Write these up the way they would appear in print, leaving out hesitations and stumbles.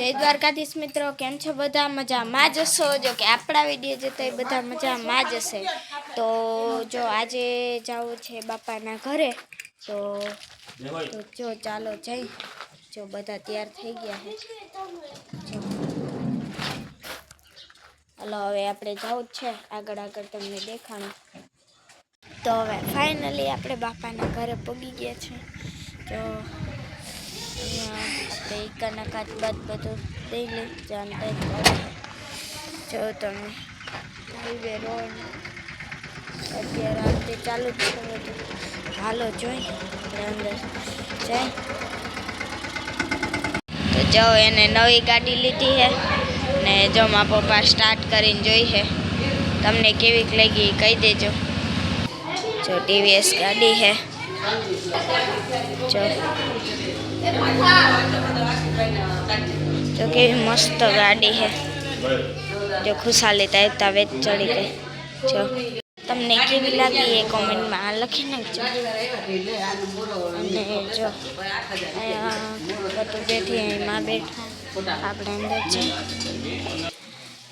जय द्वारकाधीश मित्रों केम छो बधा मजामां ज हशो। जो कि आपणा विडियो जोता ए बधा मजामां ज हशे। तो जो आजे जावुं छे बापाना घरे तो जो चालो जई। जो बधा तैयार थई गया है। हलो हवे आपणे जावुं छे आगळ आगळ तमने देखाणुं। तो हवे फाइनली आपणे बापाना घरे पगी गया छे। जो આપણે એકાના કાચ બાદ બધું દઈ લે જાણતા જો તમે હાઈવે રોડ અત્યારે આપણે ચાલુ જ છે બધું હાલો જોઈ આપણે અંદર જઈ તો જો એને નવી ગાડી લીધી છે ને જો મારા પપ્પા સ્ટાર્ટ કરીને જોઈ છે તમને કેવી લાગી કહી દેજો। જો ટીવીએસ ગાડી છે જો जो कि मस्त गाड़ी है। जो खुशाली तावता वेच चढ़ी गई। जो तमने केवी लागी ये कमेंट में लखी नाखजो। अने जो बटू बेठी मां बैठा आपणे अंदर छे।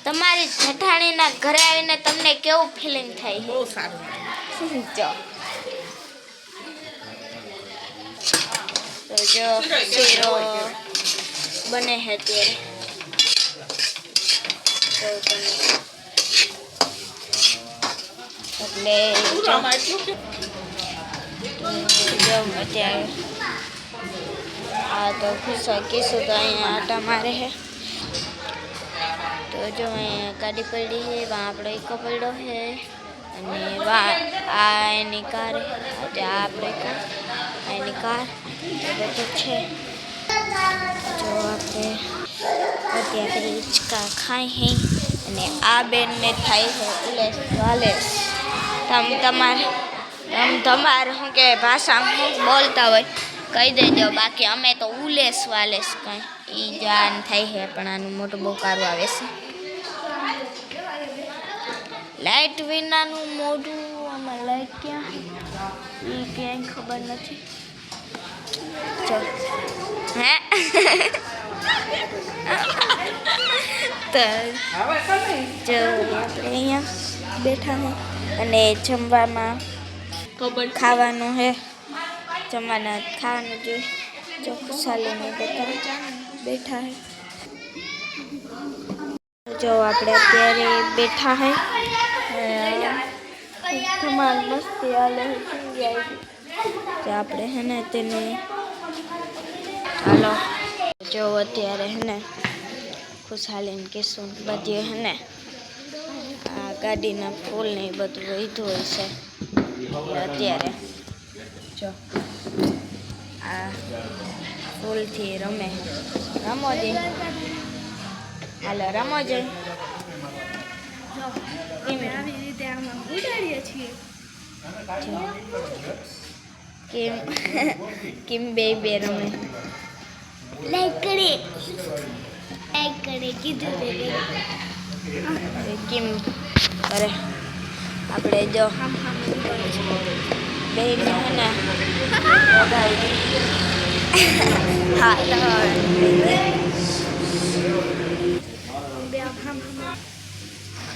तमारी जेठाणीना घरे आवीने तमने केवुं फीलिंग थाय? बहुत सारुं। जो तो जो सीरो बने है तेरे तो खुश किसु तो अँ आटा मारे है। तो जो गाड़ी पड़ी है वहाँ आप पड़ो है एनी कार आप कार બધું છે। જો આપણે અત્યારે હિંચકા ખાઈ હી અને આ બેનને થાય છે ઉલેસ વાલેસ। તમારે શું કે ભાષામાં શું બોલતા હોય કહી દેજો। બાકી અમે તો ઉલેસ વાલેસ કંઈ એ જાન થાય છે પણ આનું મોટું બહુ કારું આવે છે। લાઇટ વિનાનું મોઢું આમાં લાઇટ ક્યાં એ ક્યાંય ખબર નથી। जो है तो जो अँ बैठा है अने जमवामां खावानुं है जमवाना खावानुं जो जो खुशाली ने बधा बैठा है। जो आपणे अत्यारे बैठा है धमाल मस्ती हाले है। जो आपणे है ने तेने हालो जो अत्यारे है ने खुशाली ने किसु बधी है ने आ गाडीना फूल ने बधुं वहीधुं होय छे अत्यारे जो आ फूल थी रमे रमोजी हालो रमोजी केम आवी रीते आमां उडाડીએ છીએ केम केम बे रमे लाइक करे कीधुं केम अरे आपणे जो बेन है ने हाँ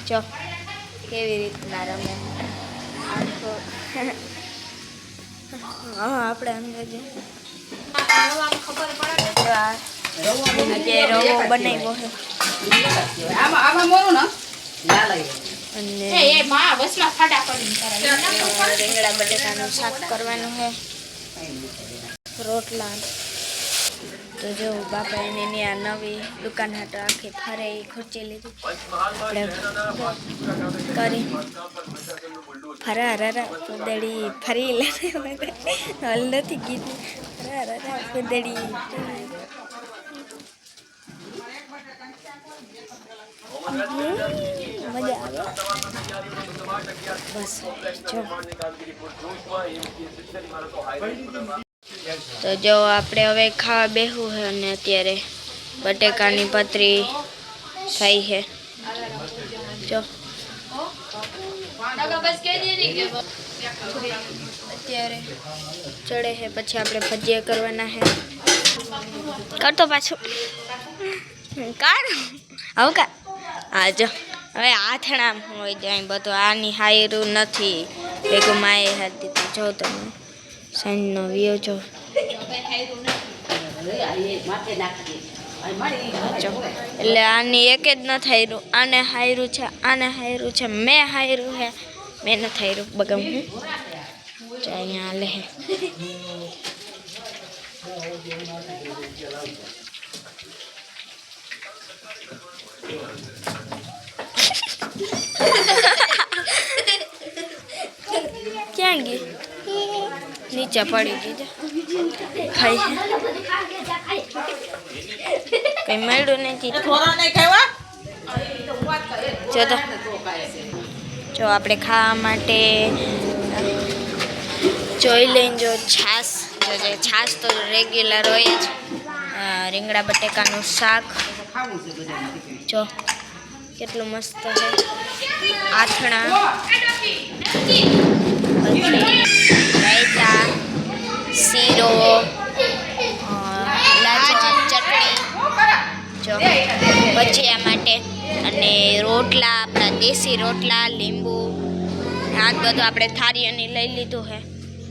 जो केवी रीतना रमे हाँ आपणे अंदर जो रवो बनाव्यो है રીંગણા બટેકાનું શાક કરવાનું है रोटला। तो जो बापा एनी आ नवी दुकान हाट आखी फरे खुर्ची लीधी करी फरा रा फुदड़ी फरी ले हल नहीं कीधुं फरा रा फुदड़ी मजा आवे बस जो तो जो आपणे हवे खावा बेहू है अने अत्यारे बटेकानी पतरी थई है। जो अत्यारे चढ़े है पछी आपणे भजिया करवाना है कर तो पाछो કાર હવે કા હા જો હવે આથણા હોય જાય બધું આની હાયરું નથી ભેગું માએ હાથ દીધું જો તમે સાંજનો વ્યૂ જો એટલે આની એક જ ન થાયરું આને હાયરું છે મેં હાયરું છે મેં ન થાયરું બગમ હું અહીંયા લે ક્યાં ગઈ નીચે પડી ગઈ ખાઈ કઈ મળ્યું નથી જો આપણે ખાવા માટે જોઈ લઈને જો છાશ જો છાશ તો રેગ્યુલર હોય જ રીંગણા બટેકાનું શાક જો કેટલું મસ્ત છે આથણા રાયતા શીરો લાજવાબ ચટણી જો ભજીયા માટે અને રોટલા આપણા દેશી રોટલા લીંબુ આ બધું આપણે થાળીઓની લઈ લીધું છે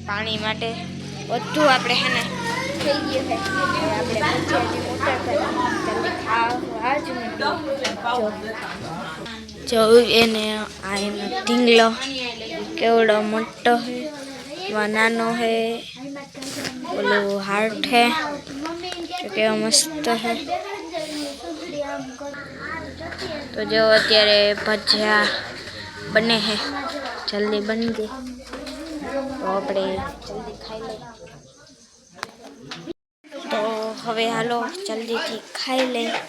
પાણી માટે બધું આપણે હે ને થઈ ગયું છે આપણે ભજીયાની મોટા કરી ખાવા જ જો એને આ એનો ઢીંગલો કેવડો મોટો હે નાનો હે ઓલું હાર્ટ હે જો કેવો મસ્ત હે તો જો અત્યારે ભજીયા બને હે જલ્દી બની ગઈ તો આપણે જલ્દી ખાઈ લઈએ તો હવે હાલો જલ્દીથી ખાઈ લઈએ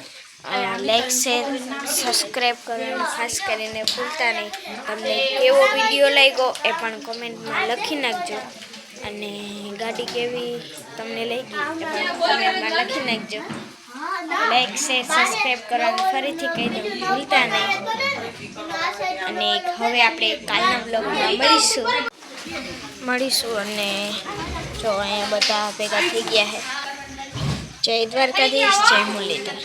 લાઈક શેર સબસ્ક્રાઈબ કરવાનું ખાસ કરીને ભૂલતા નહીં તમને કેવો વિડીયો લાગ્યો એ પણ કોમેન્ટમાં લખી નાખજો અને ગાડી કેવી તમને લઈ ગઈ એ પણ કોમેન્ટમાં લખી નાખજો લાઈક શેર સબસ્ક્રાઈબ કરવાનું ફરીથી કહી દઉં ભૂલતા નહીં અને હવે આપણે કાલના બ્લોગમાં મળીશું અને જો અહીંયા બધા ભેગા થઈ ગયા છે જય દ્વારકાધીશ જય મુરલીધર